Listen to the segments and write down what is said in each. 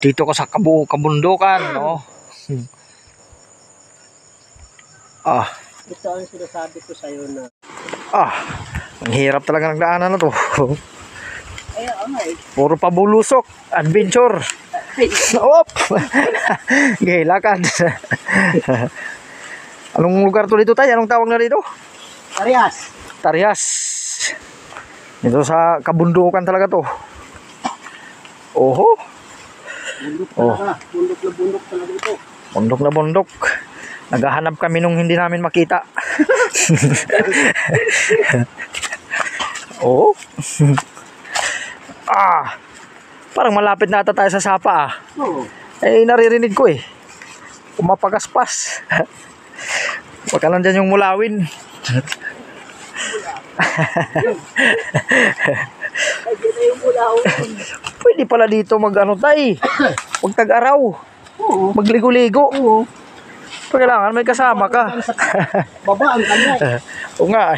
Dito ko sa kabundukan, no? Ito ang sinasabi ko sa'yo na. Ang hirap talaga ng daanan na to. Ay. Puro pabulusok, adventure. Op! Okay, lakad. Anong lugar to dito tayo? Anong tawag na dito? Tarias. Dito sa kabundukan talaga to. Oho. Bundok talaga ito. Bundok na bundok. Naghahanap kami nung hindi namin makita. Oh. Parang malapit na ata tayo sa sapa. Oo. Naririnig ko Pumapagaspas. Baka nandyan yung mulawin. Pwede pala dito mag-ano tayo. Huwag tag-araw. Magligo-ligo. Kailangan may kasama ka. Baba ang kanya. Oo nga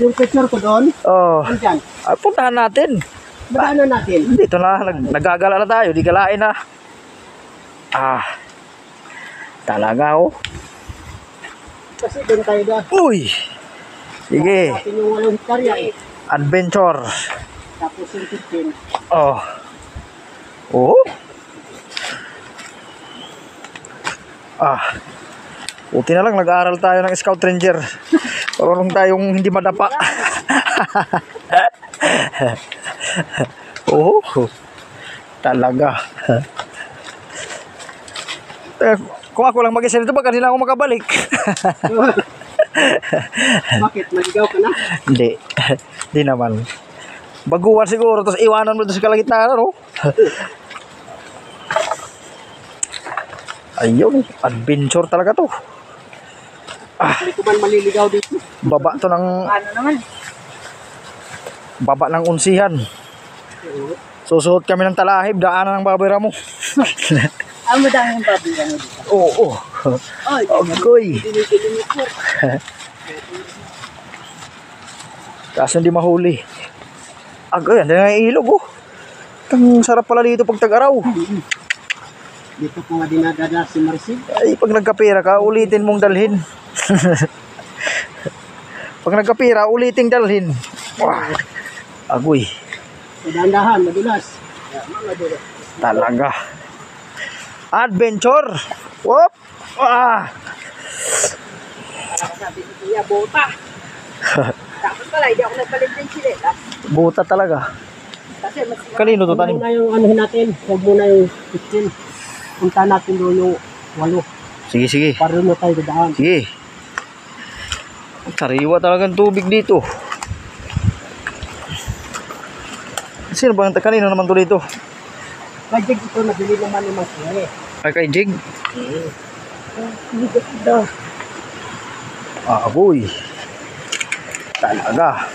Yung picture ko doon. Andyan. Puntahan natin. Badaanan natin. Dito na, nagagala na tayo. Di galain na. Talaga Kasi doon tayo na. Uy! Sige. Natin yung 8 hektarya Adventure. Tapos yung 15. Buti na lang nag-aaral tayo ng Scout Ranger. Marunong tayong hindi madapa. Talaga. Kung ako lang mag-isa nito, baka hindi na ako makabalik. Bakit? Maligaw ka na? Hindi naman. Baguhan siguro, tapos iwanan mo ito sa kalagitnaan, no? Ayun, adventure talaga to. Hindi ko man maliligaw dito. Baba to ng... Ano naman? Baba ng unsihan. Susuot kami ng talahib, daanan ng babera mo. Ang madaming babera mo dito. Oo. Agoy. Kaso hindi mahuli. Agoy, andun na yung ilog, Ang sarap pala dito pag tag-araw. Dito ko nga dinadala si Marcy. Ay, pag nagkapira ka, ulitin mong dalhin. Pag nagkapira, uliting dalhin. Agoy. Dahan-dahan, madulas. Talaga. Adventure. Whoop. Sabi ko kuya, bota. Tapos pala, hindi ako nagpalit ng sinelas. Buta talaga. Kasi mas... Kanino to tanim? Huwag muna yung anuhin natin. Huwag muna yung 15. Punta natin doon yung 8. Sige. Para na tayo dadaan. Sige. Sariwa talagang tubig dito. Sino ba? Kanino naman to dito? Kajig ito, nabili naman yung mga Kay Jig? Hindi ko ito. Aboy. Talaga.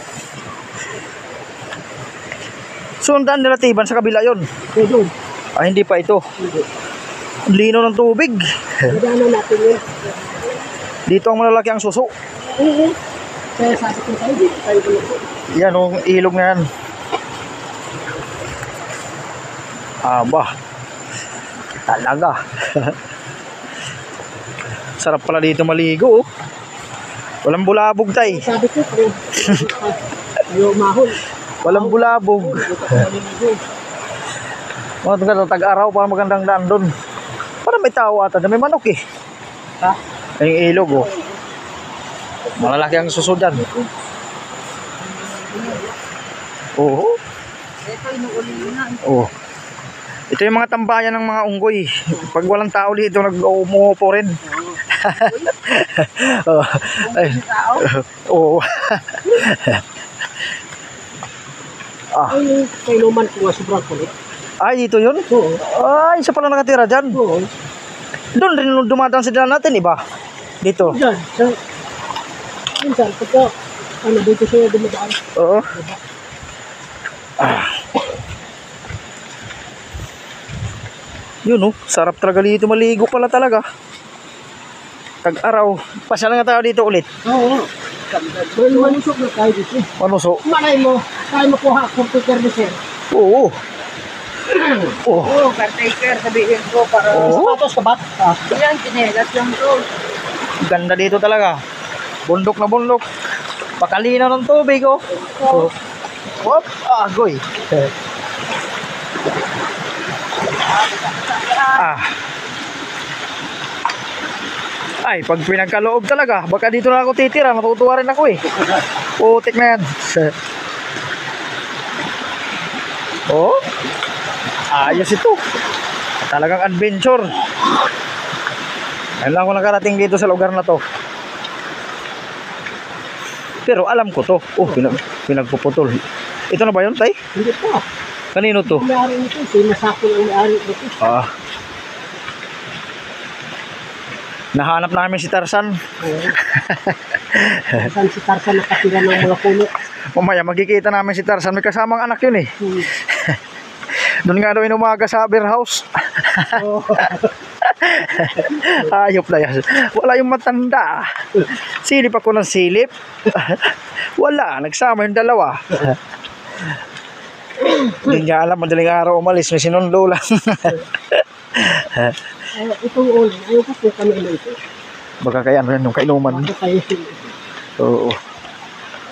Sundan nilatiban sa kabila yon. Ito. Hindi pa ito. Hindi. Ang lino ng tubig. Dadaanan natin yun. Dito ang malalaki ang suso. Kaya sabi ko tayo, dito tayo dito. Yan ilog na yan. Talaga. Sarap pala dito maligo. Walang bulabog tay. Sabi ko, ayaw mahol. Walang bulabog. Mga tag-araw para magandang daan doon. Parang may tao ata na may manok Ha? Ay, yung ilog malalaki ang suso dyan. Ito yung mga tambayan ng mga unggoy. Pag walang tao dito, nag-umupo rin. Ay, kainuman ko nga sobrang kulit. Ay, dito yun? Oo. Ay, isa pala nakatira dyan. Oo. Doon rin dumadaan sila natin, iba? Dito. Diyan, minsan, pagka, dito siya dumadaan. Oo. Yun, sarap talaga dito maligo pala talaga. Tag-araw. Pasya na nga tayo dito ulit. Oo. Manusok na tayo dito. Manuso? Malay mo, tayo makuha computer ni sir. Oo. Oh, Oo, caretaker, sabihin ko para Oo. sapatos ka ba? Yan, chinelas lang to. ganda dito talaga. Bundok na bundok. Pakalinaw ng tubig, oh. Oh. Whoop, agoy. Ah. Ay, pag pinagkaloob talaga, baka dito na ako titira, matutuwa rin ako eh. Putik na yan. Oh, ayos ito. Talagang adventure. Ayun lang ako nakarating dito sa lugar na to. Pero alam ko to. Oh, pinagpuputol. Ito na ba yun, tay? Hindi pa. Kanino to? May-ari nito, sinasako ng may-ari nito. Ah. Nahanap namin si Tarzan. Saan si Tarzan nakatira ng mga puno? Mamaya magkikita namin si Tarzan. May kasamang anak yun eh. Doon nga daw inumaga sa beer house. Oo. Hayop na yan. Wala yung matanda. Silip ako ng silip. Wala. Nagsama yung dalawa. Hindi niya alam. Madaling araw umalis. May sinundo lang. Itong ulo, ayaw ko po kanina ito. Baka kaya ano yan yung kainuman. Ako kayo sila. Oo.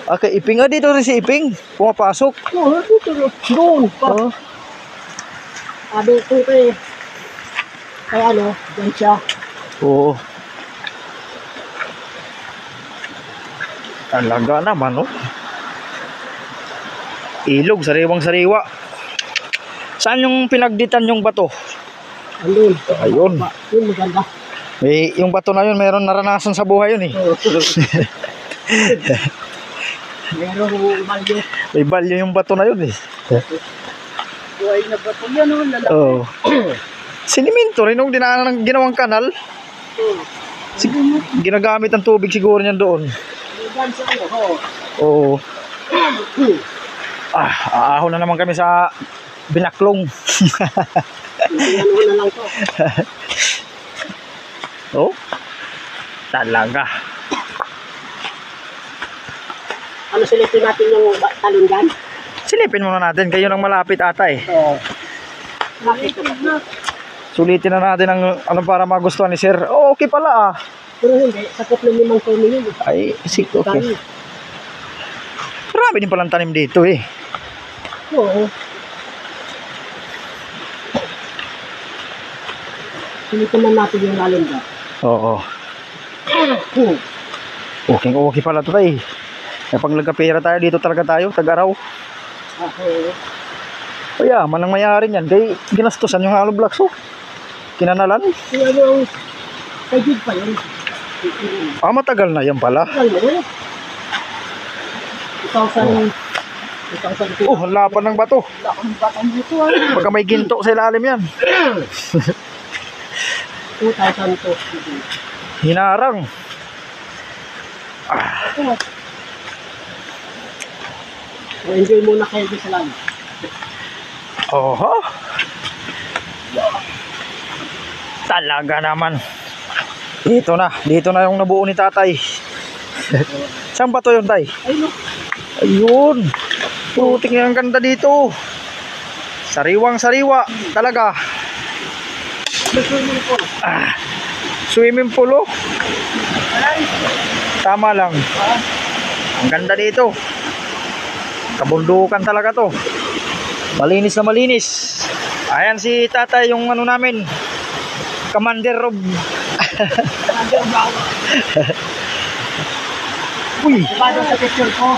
Okay, Iping nga dito rin si Iping. Pumapasok. Oo, dito no. Doon pa. Oo. Sabi ko kay ano, dyan siya. Oo. Talaga naman, no? Ilog, sariwang sariwa. Saan yung pinagditan yung bato? Andun. Ayun. Yun maganda. Yung bato na yun, meron naranasan sa buhay yun eh. Oo. Merong balyo. May value yung bato na yun eh. Buhay na ba ito? Yan o, lalaki. Oo. Siniminto rin nung dinaanan ng ginawang kanal. Ginagamit ang tubig siguro niyan doon. Yan sa ano, oo. Oo. Aahon na naman kami sa binaklong. Yan na lang to. Oh. Talaga. Ano silipin natin yung talon dyan? Silipin muna natin. Kayo nang malapit ata eh. Oo. Bakit ito ba? Sulitin na natin ang ano para magustuhan ni Sir. Oh, okay pala ah. Pero hindi, sakop na 5 tono yun. Ay, okay. Marami din palang tanim dito eh. Oo. Silipin na natin yung lalong dyan. Oo. Okay pala ito tayo. Pag nagkapera tayo, dito talaga tayo, Tag-Araw. Oo. Kaya, manang mayari niyan. Kaya ginastusan yung hollow blocks oh. Kinanalan. Yung ano, kajid pa yun. Matagal na yan pala. Tagal mo yun. 2,000. Oh, ang lapan ng bato. Ang batang dito ah. Pagka may ginto sa ilalim yan. 2,000 to. Hinarang. Enjoy muna kayo sa lang. Oho. Talaga naman. Dito na yung nabuo ni tatay. Saan ba to yun, tay? Ayun o. Ayun. Putik nga ang ganda dito. Sariwang sariwa. Talaga. Swimming pool. Swimming pool oh. Tama lang. Ang ganda dito. Kabundukan talaga to. Malinis na malinis. Ayan si tatay yung ano namin. Commander of Uy. Diba doon sa picture ko?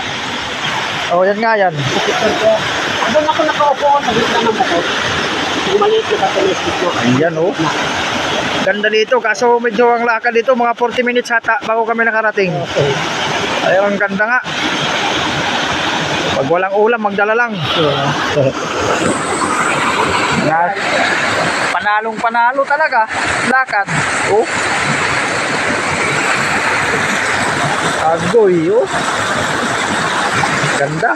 Oh, yan nga yan. Sa picture ko. Doon ako nakaupo sa gitna ng bato. Yung maliit na bato yung stick ko. Ayan oh. Ganda dito. Kaso medyo ang lakad dito. Mga 40 minutes hata bago kami nakarating. Ay, ang ganda nga. Pag walang ulam, magdala lang. Panalong panalo talaga. Lakad. Oh. Agoy oh. Ganda.